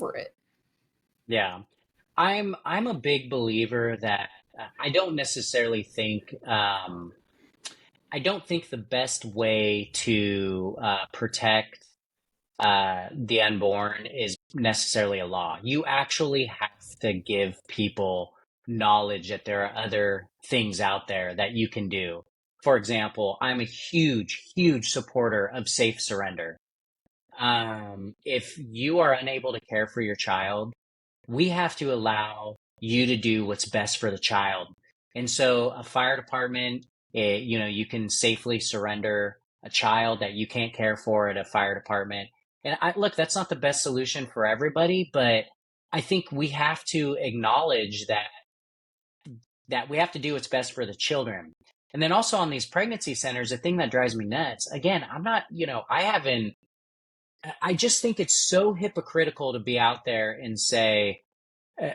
for it. Yeah. I'm a big believer that I don't necessarily think I don't think the best way to protect the unborn is necessarily a law. You actually have to give people knowledge that there are other things out there that you can do. For example, I'm a huge supporter of safe surrender. If you are unable to care for your child, we have to allow you to do what's best for the child. And so a fire department, you can safely surrender a child that you can't care for at a fire department. And look, that's not the best solution for everybody, but I think we have to acknowledge that we have to do what's best for the children. And then also on these pregnancy centers, the thing that drives me nuts, again, I'm not, I haven't, I just think it's so hypocritical to be out there and say, uh,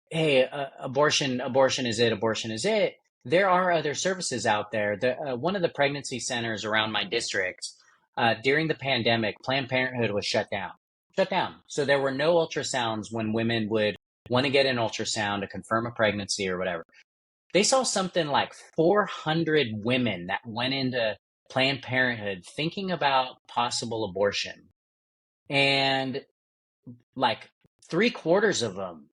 hey, abortion is it, abortion is it. There are other services out there. One of the pregnancy centers around my district, during the pandemic, Planned Parenthood was shut down. Shut down. So there were no ultrasounds when women would want to get an ultrasound to confirm a pregnancy or whatever. They saw something like 400 women that went into Planned Parenthood thinking about possible abortion. And like three-quarters of them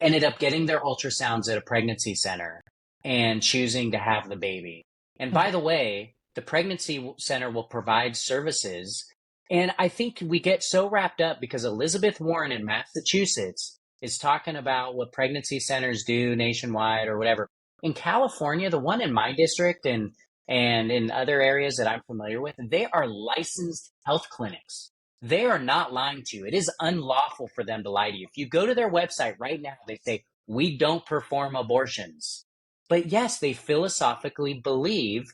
ended up getting their ultrasounds at a pregnancy center and choosing to have the baby. And by the way, the pregnancy center will provide services. And I think we get so wrapped up because Elizabeth Warren in Massachusetts is talking about what pregnancy centers do nationwide or whatever. In California, the one in my district and in other areas that I'm familiar with, they are licensed health clinics. They are not lying to you. It is unlawful for them to lie to you. If you go to their website right now, they say, we don't perform abortions. But yes, they philosophically believe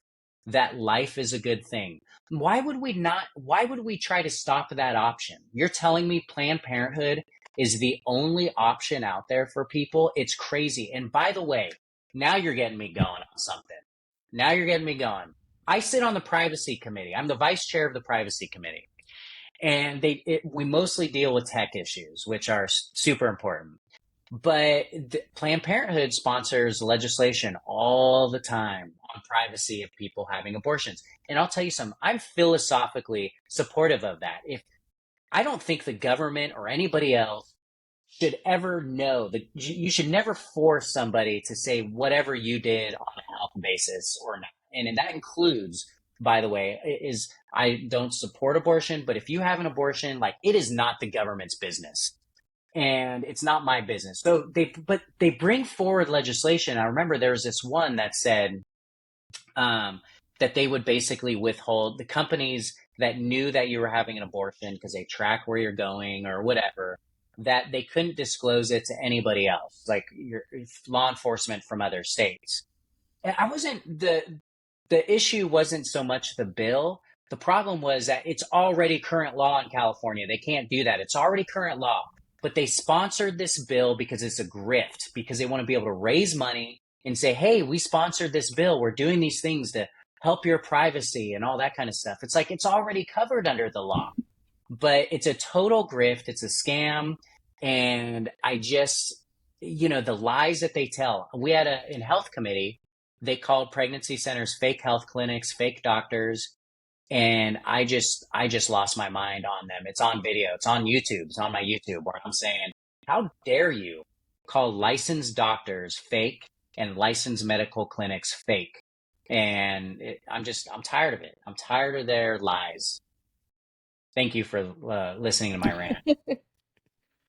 that life is a good thing. Why would we try to stop that option? You're telling me Planned Parenthood is the only option out there for people? It's crazy. And by the way, now you're getting me going on something. Now you're getting me going. I sit on the privacy committee. I'm the vice chair of the privacy committee. And we mostly deal with tech issues, which are super important. But Planned Parenthood sponsors legislation all the time on privacy of people having abortions. And I'll tell you something, I'm philosophically supportive of that. If I don't think the government or anybody else should ever know that you should never force somebody to say whatever you did on a health basis or not. And that includes, by the way, is I don't support abortion, but if you have an abortion, like it is not the government's business and it's not my business. So they bring forward legislation. I remember there was this one that said um, that they would basically withhold the companies that knew that you were having an abortion because they track where you're going or whatever, that they couldn't disclose it to anybody else, like your law enforcement from other states. And I wasn't the issue wasn't so much the bill. The problem was that it's already current law in California. They can't do that. It's already current law. But they sponsored this bill because it's a grift, because they want to be able to raise money and say, hey, we sponsored this bill. We're doing these things to help your privacy and all that kind of stuff. It's like it's already covered under the law, but it's a total grift. It's a scam. And I just, the lies that they tell. We had in health committee, they called pregnancy centers fake health clinics, fake doctors. And I just lost my mind on them. It's on video. It's on YouTube. It's on my YouTube where I'm saying, how dare you call licensed doctors fake and licensed medical clinics fake? And I'm tired of it. I'm tired of their lies. Thank you for listening to my rant.